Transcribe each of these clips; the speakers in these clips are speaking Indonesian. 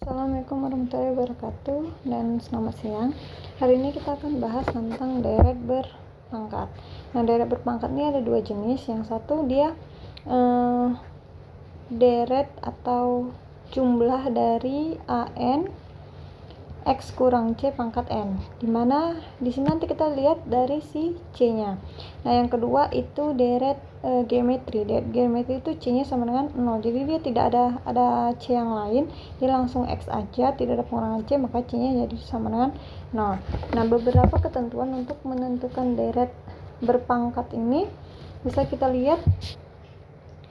Assalamualaikum warahmatullahi wabarakatuh dan selamat siang. Hari ini kita akan bahas tentang deret berpangkat. Nah, deret berpangkat ini ada dua jenis. Yang satu dia deret atau jumlah dari AN X kurang C pangkat N, dimana di sini nanti kita lihat dari si C-nya. Nah, yang kedua itu deret geometri. Deret geometri itu C-nya sama dengan 0, jadi dia tidak ada C yang lain, dia langsung X aja, tidak ada pengurangan C, maka C-nya jadi sama dengan 0. Nah, beberapa ketentuan untuk menentukan deret berpangkat ini bisa kita lihat,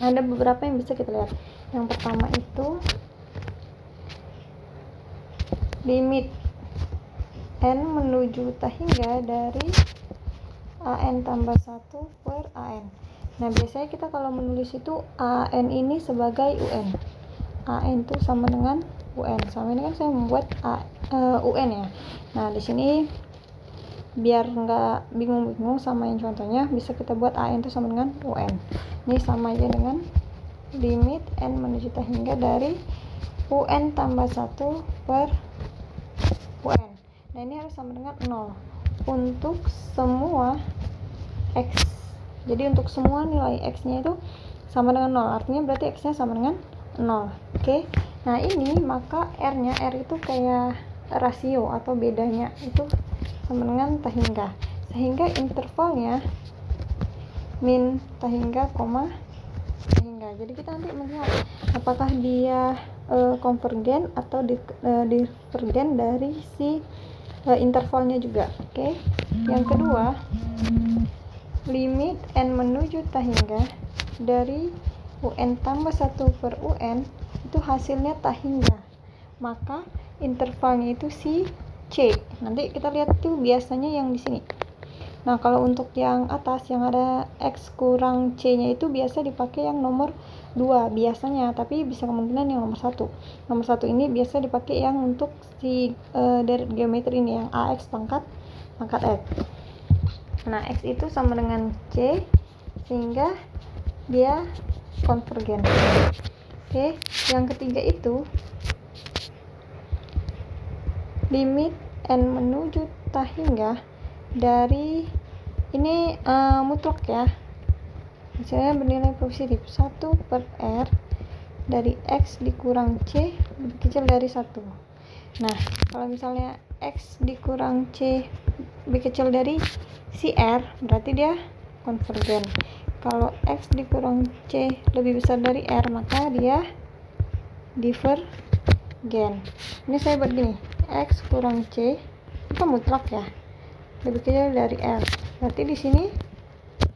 ada beberapa yang bisa kita lihat. Yang pertama itu limit N menuju hingga dari AN tambah 1 per AN. Nah, biasanya kita kalau menulis itu AN ini sebagai UN. AN itu sama dengan UN. Sama ini kan saya membuat UN ya. Nah, di sini biar nggak bingung-bingung sama yang contohnya, bisa kita buat AN itu sama dengan UN. Ini sama aja dengan limit N menuju hingga dari UN tambah 1 per UN. Nah, ini harus sama dengan 0 untuk semua X. Jadi untuk semua nilai X nya itu sama dengan 0, artinya berarti X nya sama dengan 0. Oke. Nah, ini maka R nya, R itu kayak rasio atau bedanya itu sama dengan hingga, sehingga intervalnya min hingga koma hingga. Jadi kita nanti melihat apakah dia konvergen atau divergen dari si intervalnya juga. Oke. Yang kedua, limit N menuju hingga dari UN tambah 1 per UN itu hasilnya hingga, maka intervalnya itu si C. Nanti kita lihat tuh biasanya yang di sini. Nah, kalau untuk yang atas yang ada X kurang C nya itu biasa dipakai yang nomor 2 biasanya, tapi bisa kemungkinan yang nomor 1. Nomor 1 ini biasa dipakai yang untuk si deret geometri ini, yang AX pangkat X. Nah, X itu sama dengan C sehingga dia konvergen. Oke, yang ketiga itu limit N menuju hingga dari ini mutlak ya, misalnya bernilai positif 1 per R dari X dikurang C lebih kecil dari 1. Nah, kalau misalnya X dikurang C lebih kecil dari si R, berarti dia konvergen. Kalau X dikurang C lebih besar dari R, maka dia divergen. Ini saya buat gini, X kurang C itu mutlak ya, lebih kecil dari R, berarti di sini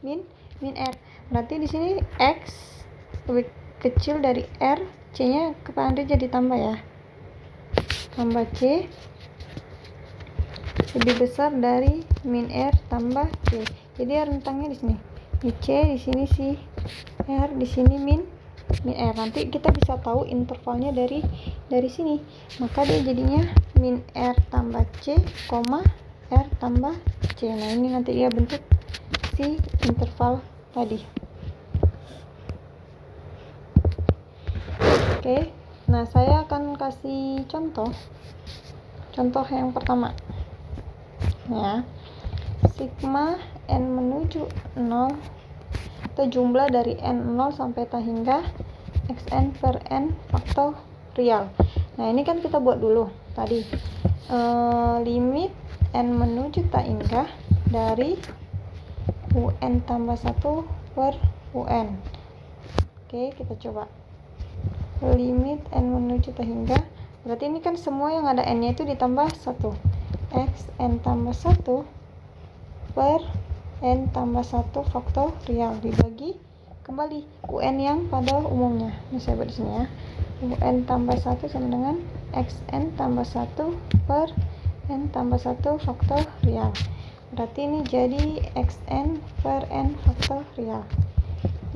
min R, berarti di sini X lebih kecil dari R, C nya kepada jadi tambah ya, tambah C lebih besar dari min R tambah C. Jadi rentangnya di sini di C, di sini si R, di sini min R. Nanti kita bisa tahu intervalnya dari sini, maka dia jadinya min R tambah C, R tambah C. Nah, ini nanti dia bentuk si interval tadi. Oke. Nah, saya akan kasih contoh yang pertama ya. Sigma N menuju 0 atau jumlah dari N0 sampai hingga Xn per N faktorial. Nah, ini kan kita buat dulu tadi limit N menuju hingga dari UN tambah 1 per UN. Oke, kita coba limit N menuju hingga, berarti ini kan semua yang ada N nya itu ditambah 1, Xn tambah 1 per N tambah 1 faktorial dibagi kembali UN yang pada umumnya. Ini saya buat di sini ya, UN tambah 1 sama dengan Xn tambah 1 per N tambah 1 faktorial. Berarti ini jadi Xn per N faktorial.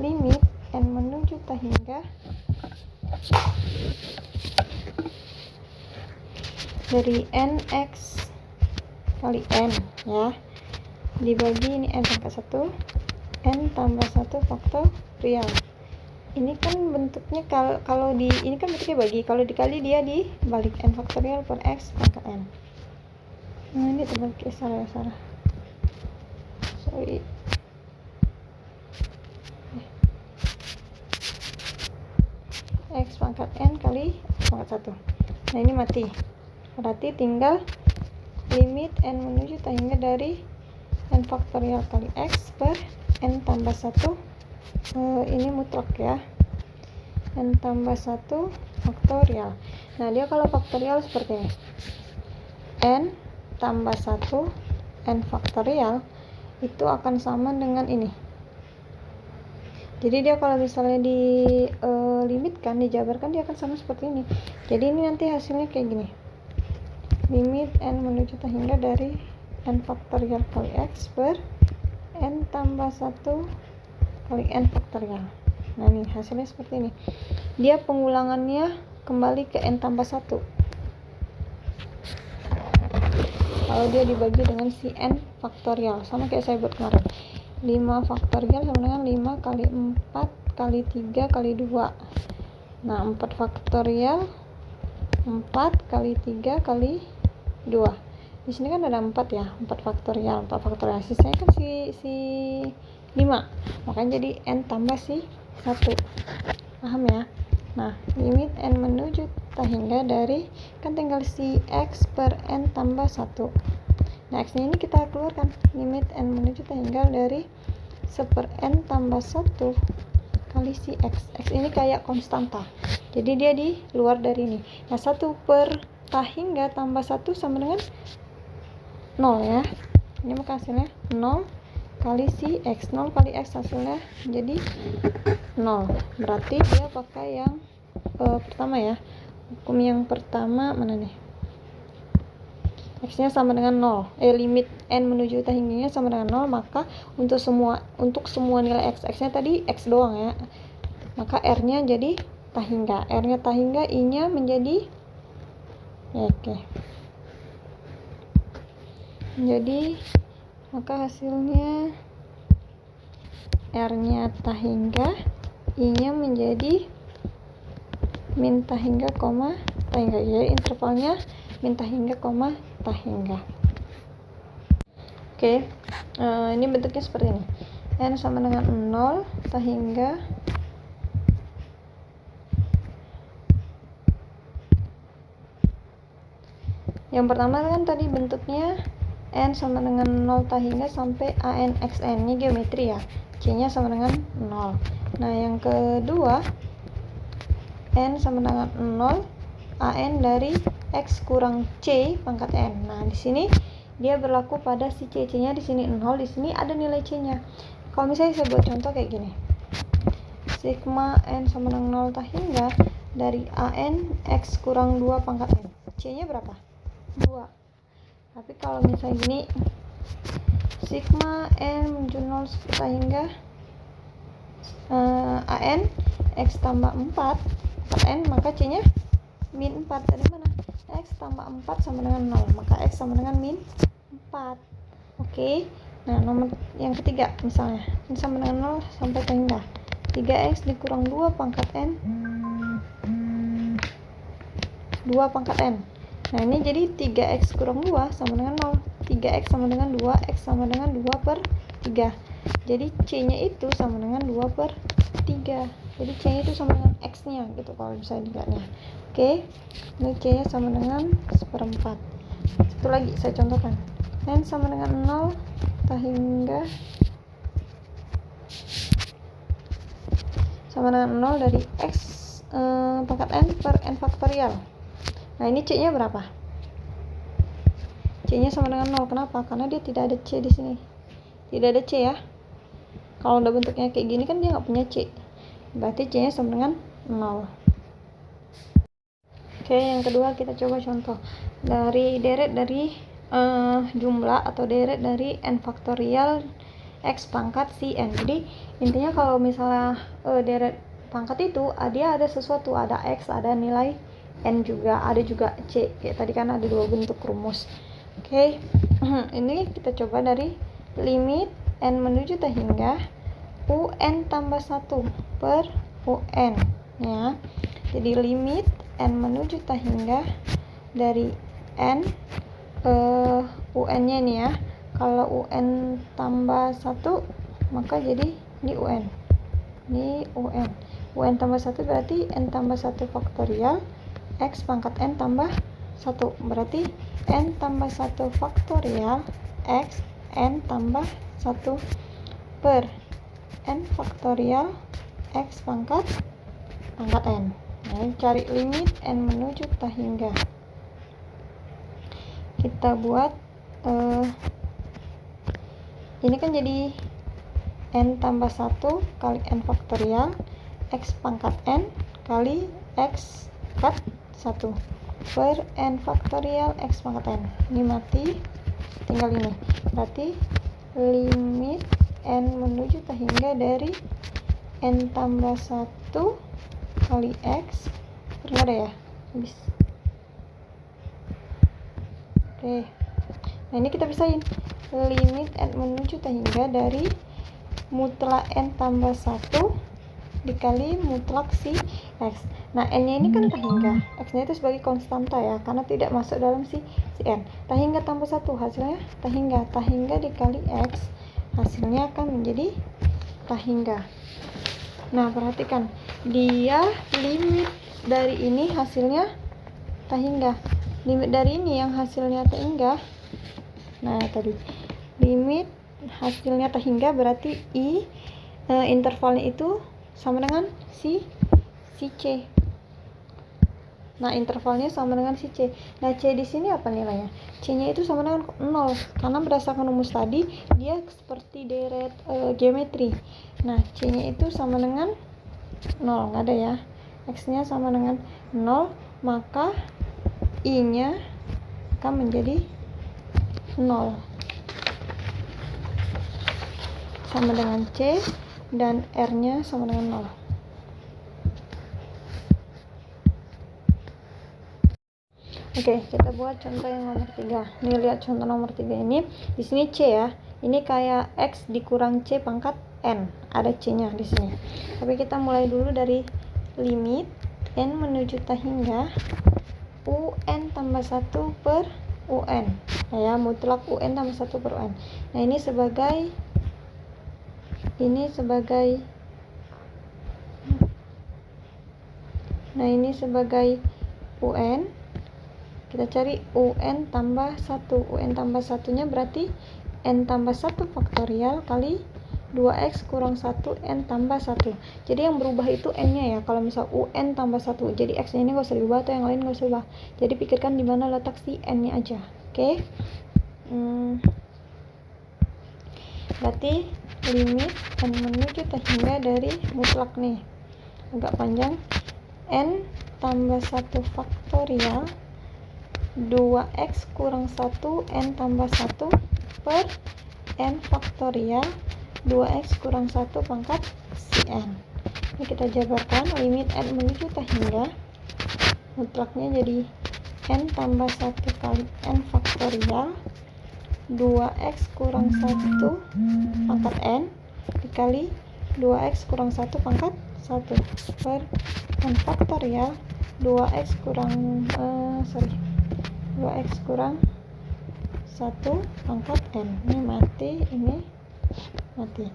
Limit N menuju hingga dari Nx kali N ya, dibagi ini N pangkat 1, N tambah 1 faktorial. ini kan bentuknya kalau di ini kan bentuknya bagi, kalau dikali dia dibalik, n faktorial per x pangkat n. Nah ini terbalik, salah sorry. X pangkat n kali x pangkat 1. Nah ini mati, berarti tinggal limit n menuju tak hingga dari n faktorial kali x per n tambah 1. Ini mutlak ya, n tambah 1 faktorial. Nah dia kalau faktorial seperti ini, n tambah 1 n faktorial itu akan sama dengan ini. Jadi dia kalau misalnya dilimitkan, dijabarkan, dia akan sama seperti ini. Jadi ini nanti hasilnya kayak gini, limit n menuju tak hingga dari n faktorial kali x per n tambah 1 kali n faktorial. Nah ini hasilnya seperti ini. Dia pengulangannya kembali ke n tambah 1 kalau dia dibagi dengan si n faktorial, sama kayak saya buat kemarin. 5 faktorial sama dengan 5 kali 4 kali 3 kali 2. Nah 4 faktorial 4 kali 3 kali 2. Di sini kan ada 4 ya, 4 faktorial sisanya kan si 5, makanya jadi n tambah si 1. Paham ya? Nah limit n menuju tak hingga dari, kan tinggal si x per n tambah 1. Nah x nya ini kita keluarkan, limit n menuju tak hingga dari 1 per n tambah 1 kali si x. X ini kayak konstanta, jadi dia di luar dari ini. Nah 1 per tak hingga tambah 1 sama dengan 0 ya. Ini maka hasilnya 0 kali si x. 0 kali x hasilnya jadi 0. Berarti dia pakai yang pertama ya. Hukum yang pertama mana nih? X nya sama dengan 0. Limit n menuju tak hingganya sama dengan 0, maka untuk semua nilai x nya tadi x doang ya. Maka r nya jadi tak hingga. R nya tak hingga, i nya menjadi oke. Jadi maka hasilnya r nya tak hingga, i nya menjadi min tak hingga, koma tak hingga. Jadi intervalnya min tak hingga, koma tak hingga. Oke, ini bentuknya seperti ini. N sama dengan 0 tak hingga yang pertama kan tadi bentuknya n sama dengan 0 tak hingga sampai an xn. Ini geometri ya, c nya sama dengan 0. Nah yang kedua n sama dengan 0 an dari x kurang c pangkat n. Nah di sini dia berlaku pada si c nya di sini 0, di sini ada nilai c nya. Kalau misalnya saya buat contoh kayak gini, sigma n sama dengan 0 tak hingga dari an x kurang 2 pangkat n. C nya berapa? 2. Tapi kalau misalnya gini, sigma n menuju 0 tak hingga an x tambah 4 n, maka c nya min 4. Dari mana? X tambah 4 sama dengan 0, maka x sama dengan min 4. Oke. Nah nomor yang ketiga misalnya, ini sama dengan 0 sampai tak hingga 3x dikurang 2 pangkat n 2 pangkat n. Nah ini jadi 3x kurang 2 sama dengan 0. 3x sama dengan 2, x sama dengan 2 per 3. Jadi c nya itu sama dengan 2 per 3. Jadi c nya itu sama dengan x nya gitu kalau misalnya dilihatnya. Oke, ini c nya sama dengan 1/4. Satu lagi saya contohkan, n sama dengan 0 tak hingga sama dengan 0 dari x pangkat n per n faktorial. Nah ini c nya berapa? C nya sama dengan 0. Kenapa? Karena dia tidak ada c di sini, tidak ada c ya. Kalau udah bentuknya kayak gini kan dia nggak punya c, berarti c nya sama dengan 0. Oke, yang kedua kita coba contoh dari deret dari jumlah atau deret dari n faktorial x pangkat si n. Jadi intinya kalau misalnya deret pangkat itu dia ada sesuatu, ada x, ada nilai n juga, ada juga c. Kayak tadi kan ada dua bentuk rumus. Oke, ini kita coba dari limit n menuju tak hingga un tambah 1 per UN ya. Jadi limit n menuju tak hingga dari n UN-nya nih ya. Kalau UN tambah 1 maka jadi ini UN. Ini UN. UN tambah 1 berarti n tambah 1 faktorial X pangkat n tambah 1. Berarti n tambah 1 faktorial X n tambah 1 per n faktorial X pangkat n. Nah, cari limit n menuju tak hingga. Kita buat ini kan jadi n tambah 1 kali n faktorial X pangkat n kali X pangkat 1 per n faktorial X pangkat n. Ini mati, tinggal ini. Berarti limit n menuju tak hingga dari n tambah 1 kali X pernah ada ya? Habis. Oke. Nah, ini kita pisahin. Limit n menuju tak hingga dari mutlak n tambah 1 dikali mutlak si X. Nah, n-nya ini kan tak hingga. X-nya itu sebagai konstanta ya, karena tidak masuk dalam si n. Tak hingga tambah 1 hasilnya tak hingga. Tak hingga dikali X hasilnya akan menjadi tak hingga. Nah, perhatikan. Dia limit dari ini hasilnya tak hingga. Limit dari ini yang hasilnya tak hingga. Nah, tadi limit hasilnya tak hingga berarti intervalnya itu sama dengan si C. Nah, intervalnya sama dengan si C. Nah, C di sini apa nilainya? C-nya itu sama dengan 0 karena berdasarkan rumus tadi dia seperti deret geometri. Nah, C-nya itu sama dengan 0, nggak ada ya. X-nya sama dengan 0, maka I-nya akan menjadi 0. Sama dengan C dan R-nya sama dengan 0. Oke, kita buat contoh yang nomor 3. Nih, lihat contoh nomor 3 ini. Di sini C ya. Ini kayak X dikurang C pangkat N. Ada C-nya di sini. Tapi kita mulai dulu dari limit N menuju tak hingga UN tambah 1 per UN. Nah, ya, mutlak UN tambah 1 per UN. Nah, ini sebagai UN. Kita cari UN tambah 1. UN tambah 1-nya berarti N tambah 1 faktorial kali 2X kurang 1 N tambah 1. Jadi yang berubah itu N-nya ya. Kalau misal UN tambah 1, jadi X-nya ini nggak usah diubah atau yang lain nggak usah diubah. Jadi pikirkan di mana letak si N-nya aja. Oke. Berarti limit N menuju tak hingga dari mutlak nih. Agak panjang. N tambah 1 faktorial 2X kurang 1 N tambah 1 per N faktorial 2X kurang 1 pangkat si N. Ini kita jabarkan. Limit N menuju tak hingga mutlaknya jadi N tambah 1 kali N faktorial 2X kurang 1 pangkat N dikali 2X kurang 1 pangkat 1 per N faktorial 2X kurang 2X kurang 1 pangkat N. Ini mati, ini mati.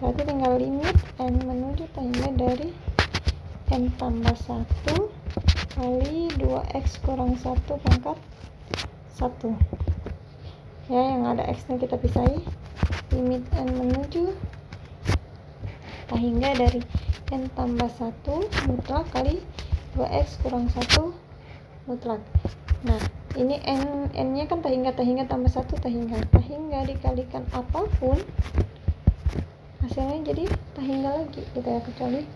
Berarti tinggal limit N menuju tak hingga dari N tambah 1 kali 2X kurang 1 pangkat 1 ya, yang ada X nya kita pisahi. Limit N menuju tak hingga dari N tambah 1 mutlak kali 2X kurang 1 mutlak. Nah, ini N nya kan tak hingga tambah 1 tak hingga dikalikan apapun hasilnya jadi tak hingga lagi gitu ya, kecuali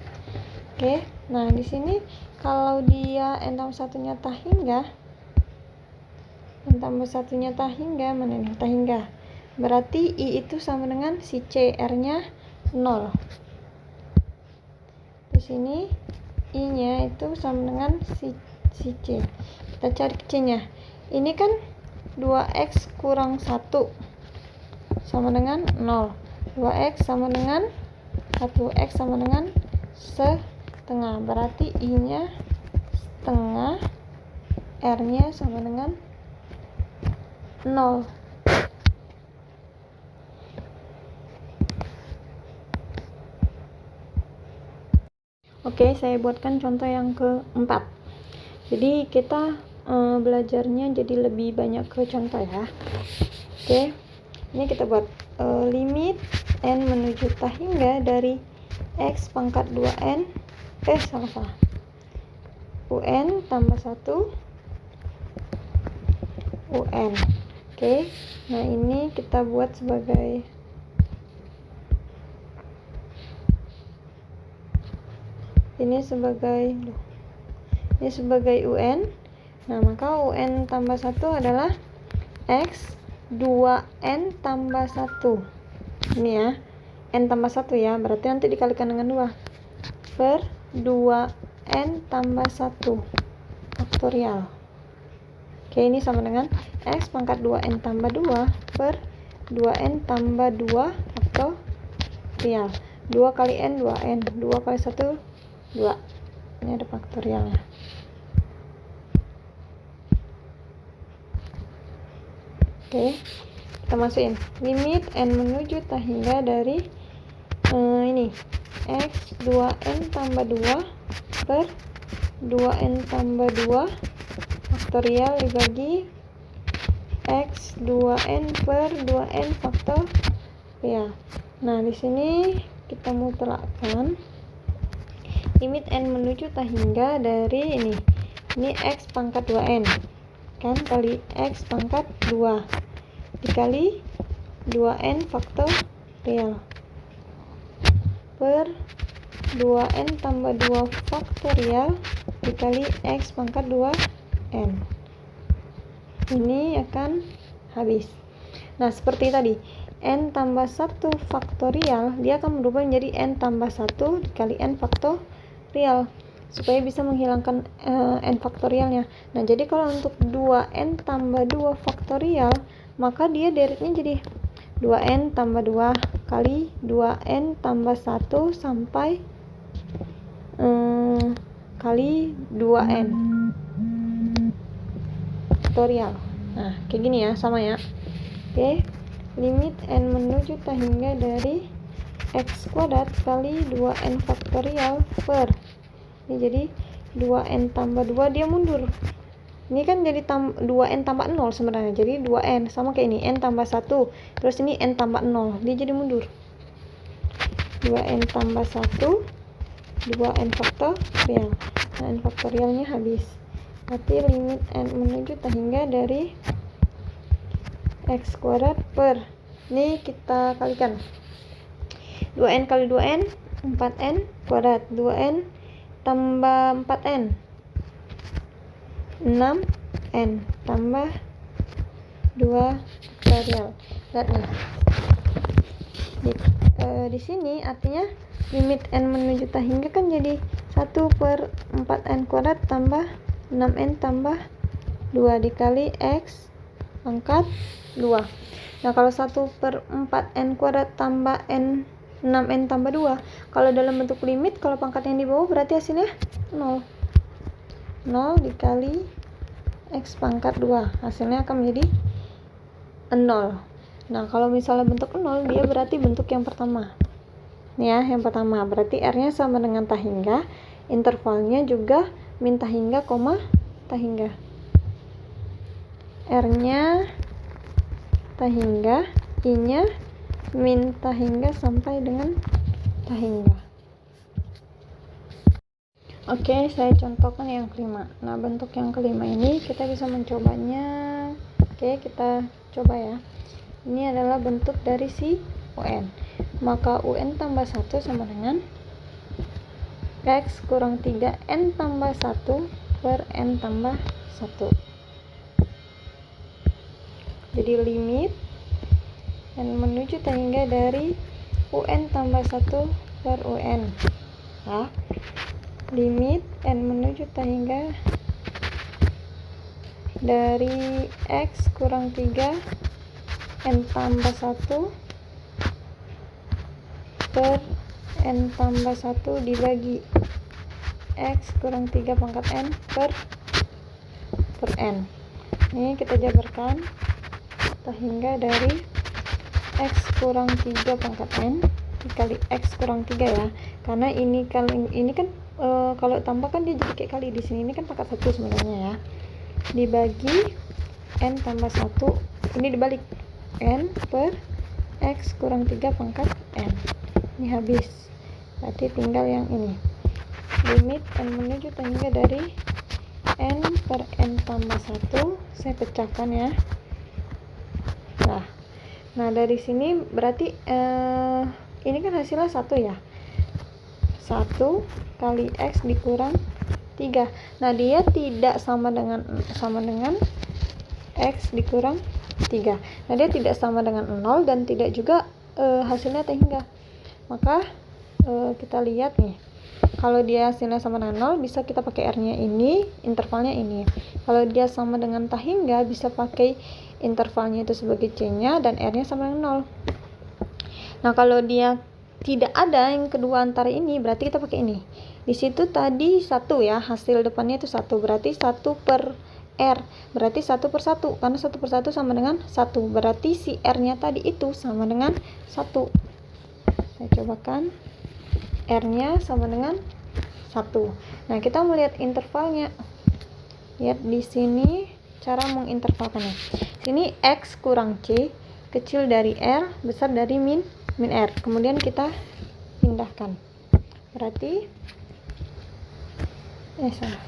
oke. Nah, di sini kalau dia N tambah 1-nya tak hingga, N tambah 1-nya tak hingga, mana nih tak hingga, berarti I itu sama dengan si C, R-nya 0. Di sini I-nya itu sama dengan si C. Kita cari C-nya. Ini kan 2X kurang 1 sama dengan 0. 2X sama dengan 1. X sama dengan 1. setengah, berarti I-nya setengah, R-nya sama dengan 0. Oke, saya buatkan contoh yang keempat. Jadi kita belajarnya jadi lebih banyak ke contoh ya. Oke, ini kita buat limit n menuju tak hingga dari x pangkat 2n salah un tambah 1 un. Oke, nah ini kita buat sebagai ini sebagai un. Nah, maka un tambah 1 adalah x 2n tambah 1. Ini ya, n tambah 1 ya, berarti nanti dikalikan dengan 2 per 2n tambah 1 faktorial. Oke, ini sama dengan x pangkat 2n tambah 2 per 2n tambah 2 faktorial. 2 kali n 2n, 2 kali 1 2. Ini ada faktorialnya. Oke, kita masukin limit n menuju tak hingga dari ini x 2n tambah 2 per 2n tambah 2 faktorial dibagi x 2n per 2n faktorial. Nah, di sini kita mutlakkan limit n menuju tak hingga dari ini x pangkat 2n kan kali x pangkat 2 dikali 2n faktorial per 2n tambah 2 faktorial dikali x pangkat 2n. Ini akan habis. Nah, seperti tadi, n tambah 1 faktorial dia akan berubah menjadi n tambah 1 dikali n faktorial supaya bisa menghilangkan n faktorialnya. Nah, jadi kalau untuk 2n tambah 2 faktorial, maka dia deritnya jadi 2n tambah 2 kali 2n tambah 1 sampai kali 2n faktorial. Nah, kayak gini ya, sama ya. Oke, limit n menuju tak hingga dari x kuadrat kali 2n faktorial per ini jadi 2n tambah 2 dia mundur. Ini kan jadi 2n tambah 0 sebenarnya. Jadi 2n sama kayak ini, n tambah 1. Terus ini n tambah 0. Dia jadi mundur. 2n tambah 1 2n faktorial. Nah, n faktorialnya habis. Berarti limit n menuju tak hingga dari x kuadrat per ini kita kalikan 2n kali 2n 4n kuadrat, 2n tambah 4n 6n tambah 2 faktorial. Lihat nih, di sini artinya limit n menuju tak hingga kan jadi 1 per 4n kuadrat tambah 6n tambah 2 dikali x pangkat 2. Nah, kalau 1 per 4n kuadrat tambah n 6n tambah 2, kalau dalam bentuk limit, kalau pangkat yang di bawah berarti hasilnya 0 dikali x pangkat 2, hasilnya akan menjadi 0. Nah, kalau misalnya bentuk 0, dia berarti bentuk yang pertama nih ya, yang pertama berarti r nya sama dengan tak hingga, intervalnya juga min tak hingga, koma tak hingga, r nya tak hingga, i nya min tak hingga sampai dengan tak hingga. Oke, saya contohkan yang kelima. Nah, bentuk yang kelima ini kita bisa mencobanya. Oke, kita coba ya. Ini adalah bentuk dari si un. Maka un tambah 1 sama dengan x kurang 3n tambah 1 per n tambah 1. Jadi limit n menuju tak hingga dari un tambah 1 per un. Nah, limit n menuju tak hingga dari x kurang 3 n tambah 1 per n tambah 1 dibagi X kurang 3 pangkat N per N. Ini kita jabarkan sehingga dari X kurang 3 pangkat N dikali X kurang 3 ya, karena ini kan kalau tambah kan dia jadi kayak kali di sini, ini kan pangkat 1 sebenarnya ya, dibagi N tambah 1, ini dibalik N per X kurang 3 pangkat N. Ini habis, berarti tinggal yang ini, limit N menuju hingga dari N per N tambah 1, saya pecahkan ya. Nah dari sini berarti ini kan hasilnya 1 ya, 1 kali X dikurang 3. Nah dia tidak sama dengan X dikurang 3. Nah dia tidak sama dengan 0 dan tidak juga hasilnya hingga. Maka kita lihat nih, kalau dia hasilnya sama dengan 0 bisa kita pakai R nya ini, intervalnya ini. Kalau dia sama dengan hingga bisa pakai intervalnya itu sebagai C nya dan R nya sama dengan 0. Nah kalau dia tidak ada yang kedua antara ini, berarti kita pakai ini. Di situ tadi 1 ya, hasil depannya itu 1, berarti 1 per R, berarti 1 per 1, karena 1 per 1 sama dengan 1, berarti si R nya tadi itu sama dengan 1. Saya cobakan, R nya sama dengan 1. Nah kita melihat intervalnya, lihat di sini cara mengintervalkannya. Sini X kurang C kecil dari R, besar dari min R, kemudian kita pindahkan, berarti salah.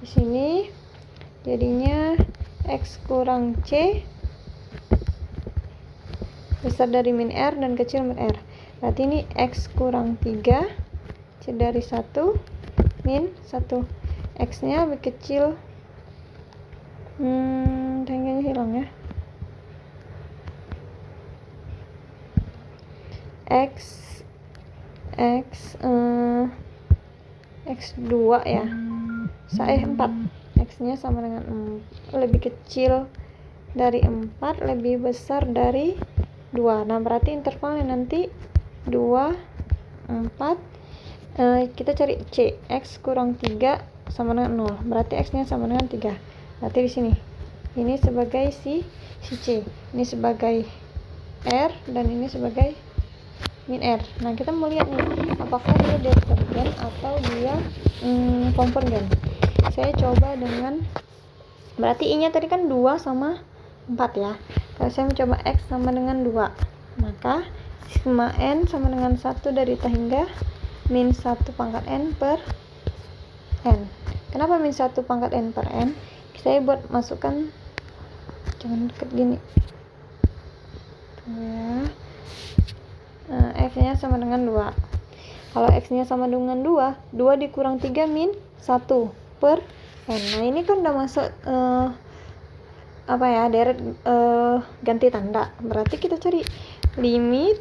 Di sini jadinya X kurang C besar dari min R dan kecil min R, berarti ini X kurang 3 C dari 1 min 1, X nya lebih kecil, tangganya hilang ya, X2 ya, saya 4, X nya sama dengan lebih kecil dari 4, lebih besar dari 2. Nah berarti intervalnya nanti 2, 4, kita cari C, X kurang 3 sama dengan 0, berarti X nya sama dengan 3, berarti di sini ini sebagai si C, ini sebagai R, dan ini sebagai min R. Nah kita mau lihat nih, apakah dia divergen atau dia konvergen. Saya coba dengan, berarti I nya tadi kan 2 sama 4 ya, kalau saya mencoba X sama dengan 2, maka sigma N sama dengan 1 dari hingga min 1 pangkat N per N. Kenapa min 1 pangkat N per N? Saya buat masukkan, jangan deket gini ya. X nya sama dengan 2. Kalau X nya sama dengan 2 dikurang 3 min 1 per N. Nah ini kan udah masuk deret ganti tanda, berarti kita cari limit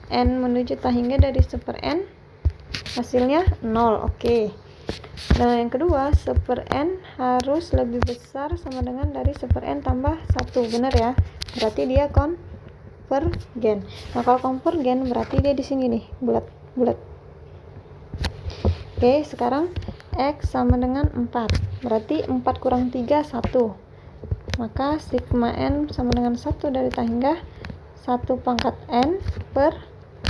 N menuju hingga dari 1 per N, hasilnya 0. Oke. Nah yang kedua, 1 per N harus lebih besar sama dengan dari 1 per N tambah 1, benar ya, berarti dia konvergen. Nah kalau konvergen berarti dia di sini nih, bulat. Oke, sekarang X sama dengan 4, berarti 4 kurang 3 1, maka sigma N sama dengan 1 dari hingga 1 pangkat N per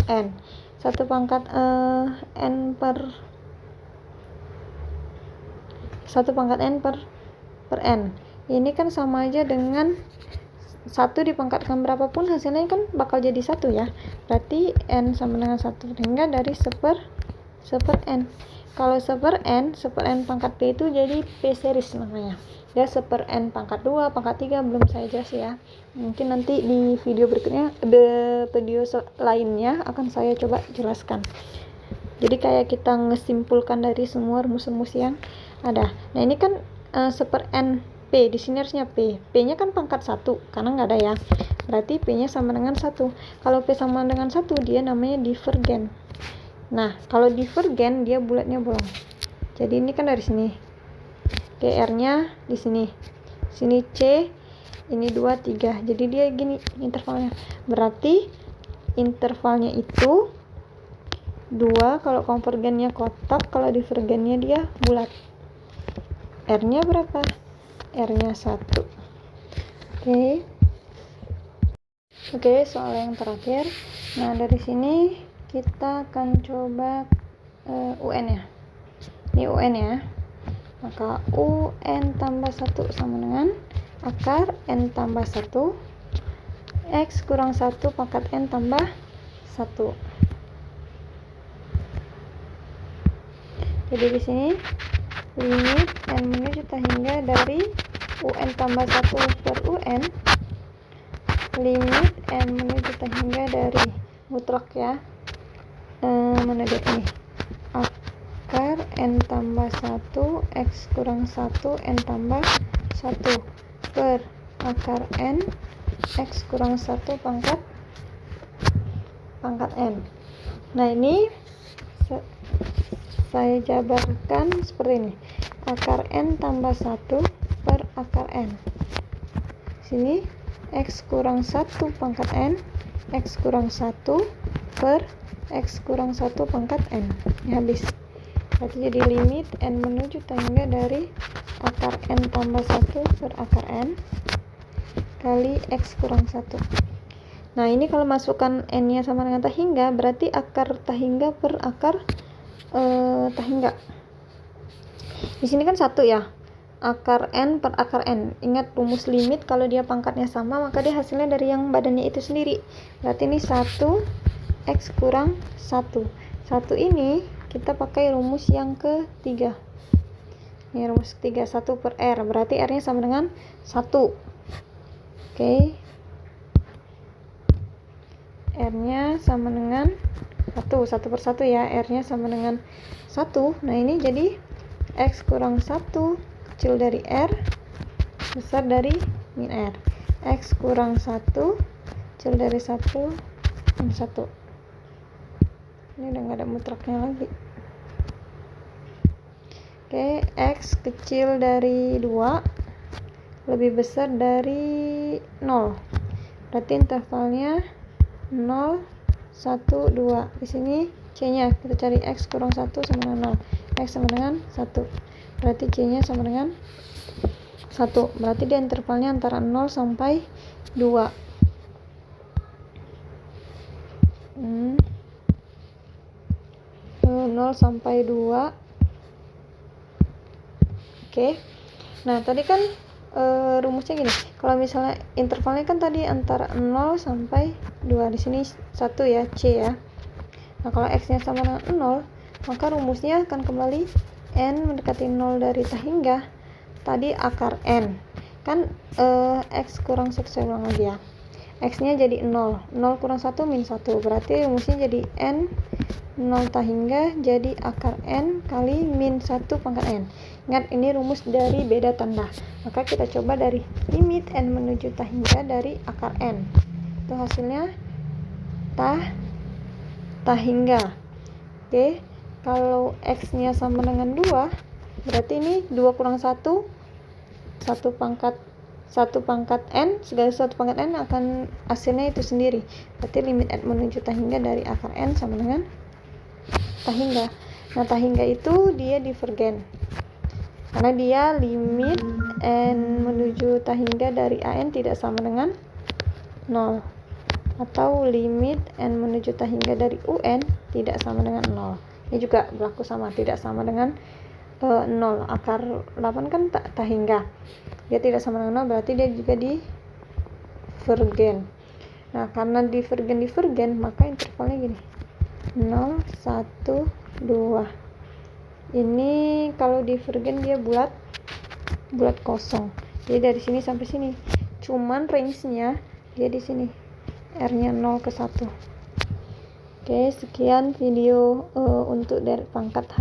N, 1 pangkat N per 1 pangkat N per N. Ini kan sama aja dengan 1 dipangkatkan berapapun hasilnya kan bakal jadi 1 ya, berarti N sama dengan 1 hingga dari 1 per N. Kalau 1 per N pangkat P itu jadi P series namanya ya, 1 per N pangkat 2, pangkat 3 belum saya jelas ya, mungkin nanti di video berikutnya, video lainnya akan saya coba jelaskan. Jadi kayak kita ngesimpulkan dari semua rumus-rumus yang ada. Nah ini kan 1 per N P, di sini harusnya P nya kan pangkat 1 karena nggak ada ya, berarti P nya sama dengan 1. Kalau P sama dengan 1 dia namanya divergen. Nah kalau divergen dia bulatnya bolong, jadi ini kan dari sini, oke, R nya di sini C, ini 2, 3, jadi dia gini intervalnya, berarti intervalnya itu 2 kalau konvergennya kotak, kalau divergennya dia bulat. R-nya berapa? R-nya 1. Oke, soal yang terakhir. Nah, dari sini kita akan coba UN ya. Ini UN ya. Maka UN tambah 1 sama dengan akar N tambah 1 X kurang 1 pangkat N tambah 1. Jadi di sini limit N menuju hingga dari UN tambah 1 per UN, limit N menuju hingga dari mutlak ya, mana dia ini, akar N tambah 1 X kurang 1 N tambah 1 per akar N X kurang 1 pangkat N. Nah, ini saya jabarkan seperti ini, akar N tambah 1 per akar N. Sini X kurang 1 pangkat N, X kurang 1 per X kurang 1 pangkat N. Ini habis. Berarti jadi limit N menuju hingga dari akar N tambah 1 per akar N kali X kurang 1. Nah, ini kalau masukkan N-nya sama dengan tahingga, berarti akar tahingga per akar tahingga. Di sini kan 1 ya, akar N per akar N. Ingat rumus limit, kalau dia pangkatnya sama maka dia hasilnya dari yang badannya itu sendiri. Berarti ini 1 X kurang 1. 1 ini kita pakai rumus yang ketiga. Ini rumus ketiga, 1 per R. Berarti R nya sama dengan 1. Oke. R nya sama dengan 1 per 1 ya, R nya sama dengan 1. Nah, ini jadi X kurang 1 kecil dari R besar dari min R. X kurang 1 kecil dari 1 min 1. Ini udah nggak ada mutlaknya lagi. Oke, X kecil dari 2 lebih besar dari 0. Berarti intervalnya 0, 1, 2. Di sini C-nya kita cari X kurang 1 sama dengan 0. X sama dengan 1. Berarti C-nya sama dengan 1. Berarti dia intervalnya antara 0 sampai 2. 0 sampai 2. Oke. Nah, tadi kan rumusnya gini. Kalau misalnya intervalnya kan tadi antara 0 sampai 2. Di sini 1 ya, C ya. Nah, kalau X-nya sama dengan 0, maka rumusnya akan kembali N mendekati 0 dari tahingga. Tadi akar N. Kan X kurang 1, saya ulang lagi ya. X-nya jadi 0. 0 kurang 1 min 1. Berarti rumusnya jadi N 0 tahingga jadi akar N kali min 1 pangkat N. Ingat, ini rumus dari beda tanda. Maka kita coba dari limit N menuju tahingga dari akar N. Itu hasilnya tahingga. Oke, kalau X-nya sama dengan 2, berarti ini 2 kurang 1, 1 pangkat N, segala sesuatu pangkat N akan hasilnya itu sendiri. Berarti limit N menuju tahingga dari akar N sama dengan tahingga. Nah, tahingga itu dia divergen. Karena dia limit N menuju tahingga dari AN tidak sama dengan 0. Atau limit N menuju tahingga dari UN tidak sama dengan 0. Ini juga berlaku sama, tidak sama dengan 0. Akar 8 kan tahingga. Dia tidak sama dengan 0, berarti dia juga divergen. Nah, karena divergen, maka intervalnya gini. 0, 1, 2. Ini kalau divergen dia bulat kosong. Jadi dari sini sampai sini. Cuman range-nya dia di sini. R-nya 0 ke 1. Oke, sekian video untuk dari pangkat hari